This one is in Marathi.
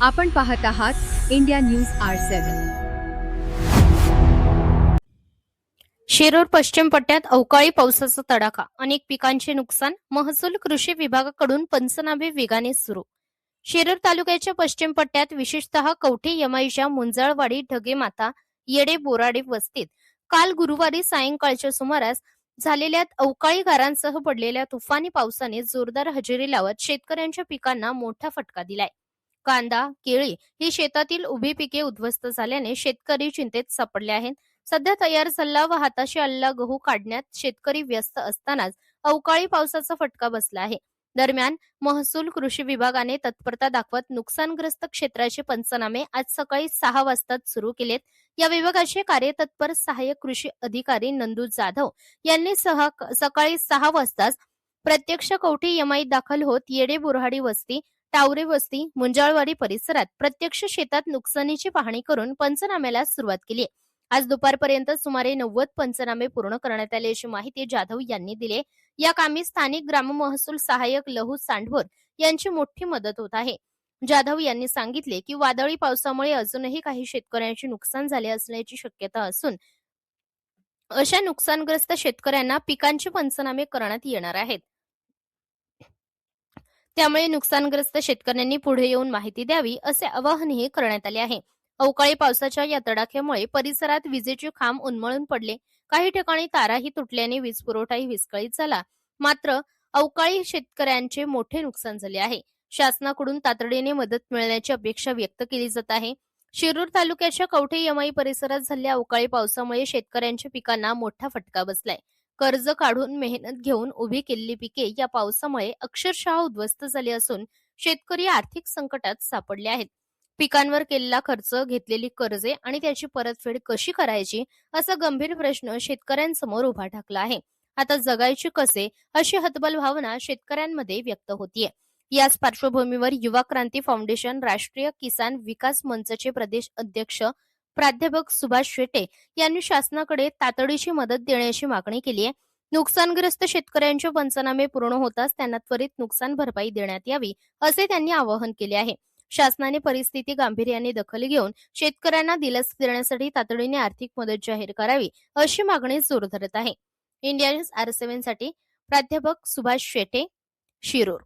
आपण पाहत आहात इंडिया न्यूज R7. शिरूर पश्चिम पट्ट्यात अवकाळी पावसाचा तडाखा, अनेक पिकांचे नुकसान, महसूल कृषी विभागाकडून पंचनामे वेगाने सुरू. शिरूर तालुक्याच्या पश्चिम पट्ट्यात विशेषतः कवठे यमाईच्या मुंजाळवाडी ढगेमाता येडे बोराडे वस्तीत काल गुरुवारी सायंकाळच्या सुमारास झालेल्या अवकाळी गारांसह पडलेल्या तुफानी पावसाने जोरदार हजेरी लावत शेतकऱ्यांच्या पिकांना मोठा फटका दिलाय. कांदा, केळी ही शेतातील उभी पिके उद्ध्वस्त झाल्याने शेतकरी चिंतेत सापडले आहेत. सध्या तयार झालेला व हाताशी आलेला गहू काढण्यात शेतकरी व्यस्त असतानाच अवकाळी पावसाचा फटका बसला आहे. दरम्यान महसूल कृषी विभागाने तत्परता दाखवत नुकसानग्रस्त क्षेत्राचे पंचनामे आज सकाळी 6 वाजता सुरू केलेत. या विभागाचे कार्यतत्पर सहाय्यक कृषी अधिकारी नंदू जाधव यांनी सकाळी 6 वाजताच प्रत्यक्ष कवठे यमाईत दाखल होत येडे बोराडी वस्ती, टावरे वस्ती, मुंजाळवाडी परिसरात प्रत्यक्ष शेतात नुकसानीची पाहणी करून पंचनाम्याला सुरुवात केली. आज दुपारपर्यंत सुमारे 90 पंचनामे पूर्ण करण्यात आल्याची माहिती जाधव यांनी दिली. या कामी स्थानिक ग्राममहसूल सहाय्यक लहू सांडभोर यांची मोठी मदत होत आहे. जाधव यांनी सांगितले की वादळी पावसामुळे अजूनही काही शेतकऱ्यांचे नुकसान झाले असण्याची शक्यता असून अशा नुकसानग्रस्त शेतकऱ्यांना पिकांचे पंचनामे करण्यात येणार आहेत. त्यामुळे नुकसानग्रस्त शेतकऱ्यांनी पुढे येऊन माहिती द्यावी असे आवाहनही करण्यात आले आहे. अवकाळी पावसाच्या या तडाख्यामुळे परिसरात विजेचे खांब उन्मळून पडले. काही ठिकाणी ताराही तुटल्याने वीज पुरवठाही विस्कळीत झाला. मात्र अवकाळी शेतकऱ्यांचे मोठे नुकसान झाले आहे. शासनाकडून तातडीने मदत मिळण्याची अपेक्षा व्यक्त केली जात आहे. शिरूर तालुक्याच्या कवठे यमाई परिसरात झालेल्या अवकाळी पावसामुळे शेतकऱ्यांच्या पिकांना मोठा फटका बसलाय. कर्ज काढून मेहनत घेऊन उभी केलेली पिके या पावसामुळे अक्षरशः उद्ध्वस्त झाली असून शेतकरी आर्थिक संकटात सापडले आहेत. पिकांवर केलेला खर्च, घेतलेली कर्जे आणि त्याची परतफेड कशी करायची असा गंभीर प्रश्न शेतकऱ्यांसमोर उभा ठाकला आहे. आता जगायचे कसे अशी हतबल भावना शेतकऱ्यांमध्ये व्यक्त होतीये. याच पार्श्वभूमीवर युवा क्रांती फाउंडेशन, राष्ट्रीय किसान विकास मंचचे प्रदेश अध्यक्ष प्राध्यापक सुभाष शेटे यांनी शासनाकडे तातडीची मदत देण्याची मागणी केली आहे. नुकसानग्रस्त शेतकऱ्यांचे पंचनामे पूर्ण होताच त्यांना त्वरित नुकसान भरपाई देण्यात यावी असे त्यांनी आवाहन केले आहे. शासनाने परिस्थिती गांभीर्याने दखल घेऊन शेतकऱ्यांना दिलासा देण्यासाठी तातडीने आर्थिक मदत जाहीर करावी अशी मागणी जोर धरत आहे. इंडिया न्यूज R7 साठी प्राध्यापक सुभाष शेटे, शिरूर.